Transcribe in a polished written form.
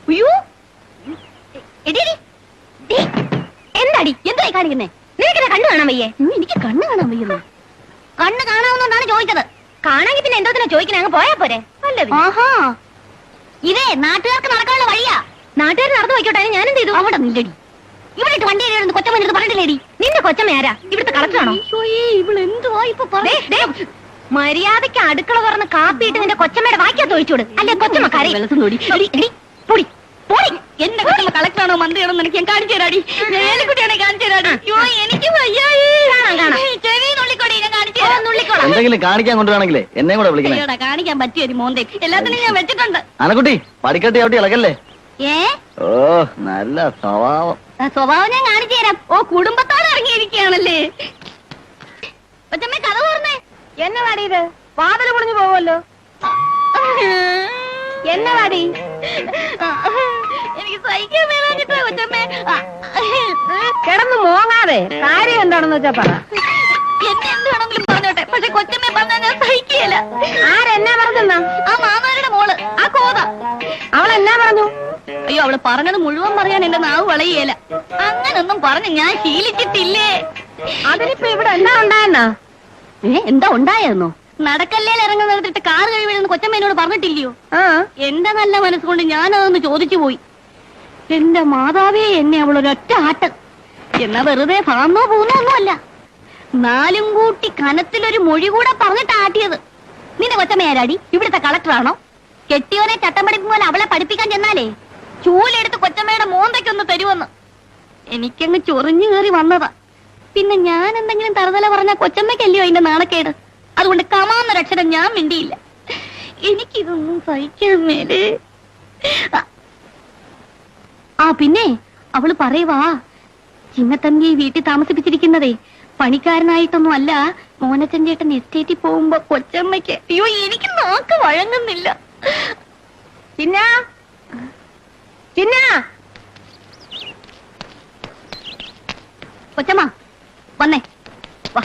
അയ്യോ എന്താടി എന്തായി കാണിക്കുന്നേ? നിനക്കിനെ കണ്ണു കാണാൻ വയ്യേ? എനിക്ക് കണ്ണ് കാണാൻ വയ്യുന്നു. കണ്ണ് കാണാവുന്നോണ്ടാണ് ചോദിച്ചത്. കാണാമെങ്കിൽ പിന്നെ എന്തോത്തിനാ ചോദിക്കണേ? അങ്ങ് പോയാ പോരെ. ആഹാ, ഇതേ നാട്ടുകാർക്ക് നടക്കാനുള്ള വഴിയാ. നാട്ടുകാർ നടന്നു പോയിക്കോട്ടെ, ഞാൻ എന്ത് ചെയ്തു? അവിടെ നില്ലടി. ഇവിടെ വണ്ടി കൊച്ചമ്മ പറഞ്ഞിട്ടില്ലേടി? നിന്റെ കൊച്ചമ്മ ആരാ? ഇവിടുത്തെ കളക്ടറാണോ? മര്യാദയ്ക്ക് അടുക്കള തുറന്ന് കാപ്പിയിട്ട് നിന്റെ കൊച്ചമ്മയുടെ വായിക്കാത്ത ഒഴിച്ചോട്. അല്ലെ കൊച്ചമ്മ കരയും. എന്റെ കൊച്ചമ്മ കളക്ടറാണോ മന്ത്രിയാണോ എനിക്ക് ഞാൻ കാണിച്ചു തരാടി. ഏലിക്കുട്ടിയാണെ കാണിച്ചു തരാടി. എനിക്ക് എന്തെങ്കിലും കാണിക്കാൻ കൊണ്ടുവാണെങ്കിലേ എന്നെ കൂടെ വിളിക്കണേ. കാണിക്കാൻ പറ്റിയ ഒരു മോന്തേ എല്ലാത്തിനും ഞാൻ വെച്ചിട്ടുണ്ട്. അനക്കുട്ടി പടിക്കട്ടി അവിടെ ഇളകല്ലേ. ഓ നല്ല സ്വഭാവം. സ്വഭാവം ഞാൻ കാണിച്ചു തരാം. ഓ കുടുംബത്തോടെ ഇറങ്ങിയിരിക്കുകയാണല്ലേ. കൊച്ചമ്മ കഥ പറഞ്ഞേ. എന്നെ പാടിയത് വാതിൽ പൊളിഞ്ഞു പോവല്ലോ. എന്നെ പാടി എനിക്ക് സഹിക്കാൻ മേലാഞ്ഞിട്ടാ കൊച്ചമ്മേ. കിടന്നു മോങ്ങാതെ കാര്യം എന്താണെന്ന് വെച്ചാ പറ. എന്നെ എന്ത് വേണമെങ്കിലും പറഞ്ഞോട്ടെ, പക്ഷെ കൊച്ചമ്മയെ പറഞ്ഞാൽ ഞാൻ സഹിക്കുകയില്ല. ആരെന്നാ പറഞ്ഞെന്നാ? ആ മാമാരുടെ മോള്, ആ കോത. അവളെന്നാ പറഞ്ഞു? അയ്യോ, അവള് പറഞ്ഞത് മുഴുവൻ പറയാൻ എന്റെ നാവ് വളയുകയില്ല. അങ്ങനൊന്നും പറഞ്ഞ് ഞാൻ ശീലിച്ചിട്ടില്ലേ. അതിനിപ്പോ ഇവിടെ എന്താ ഉണ്ടായെന്നാ? എന്താ ഉണ്ടായെന്നോ? നടക്കല്ലേൽ ഇറങ്ങുന്നിട്ട് കാറ് കഴിവെന്ന് കൊച്ചമ്മേനോട് പറഞ്ഞിട്ടില്ലയോ? എന്റെ നല്ല മനസ്സുകൊണ്ട് ഞാനതൊന്ന് ചോദിച്ചു പോയി. എന്റെ മാതാവേ, എന്നെ അവളൊരൊറ്റ ആട്ടം. എന്നാ വെറുതെ ഭാന്നോ പൂന്നോ ഒന്നുമല്ല, നാലും കൂട്ടി കനത്തിലൊരു മൊഴി കൂടെ പറഞ്ഞിട്ട് ആട്ടിയത്. നിന്റെ കൊച്ചമ്മയാരാടി? ഇവിടുത്തെ കളക്ടറാണോ? കെട്ടിയോനെ ചട്ടം പഠിപ്പിക്കുമ്പോൾ അവളെ പഠിപ്പിക്കാൻ ചെന്നാലേ ചൂലെടുത്ത് കൊച്ചമ്മയുടെ മോന്തയ്ക്കൊന്ന് തരുമെന്ന് എനിക്കങ്ങ് ചൊറിഞ്ഞു കയറി വന്നതാ. പിന്നെ ഞാൻ എന്തെങ്കിലും തറുതല പറഞ്ഞ കൊച്ചമ്മയ്ക്കല്ലയോ അതിന്റെ നാണക്കേട്. അതുകൊണ്ട് കമാന്നൊരക്ഷരം ഞാൻ മിണ്ടിയില്ല. എനിക്കിതൊന്നും സഹിക്കാൻ മേലേ. ആ പിന്നെ അവള് പറയുവാ, ചിന്നത്തമ്പിയെ വീട്ടിൽ താമസിപ്പിച്ചിരിക്കുന്നതേ പണിക്കാരനായിട്ടൊന്നും അല്ല, മോനച്ചൻ ചേട്ടൻ എസ്റ്റേറ്റിൽ പോകുമ്പോ കൊച്ചമ്മയ്ക്ക്. അയ്യോ, എനിക്ക് നാക്ക് വഴങ്ങുന്നില്ല. ചിന്ന ചിന്ന കൊച്ചമ്മ വന്നേ വാ.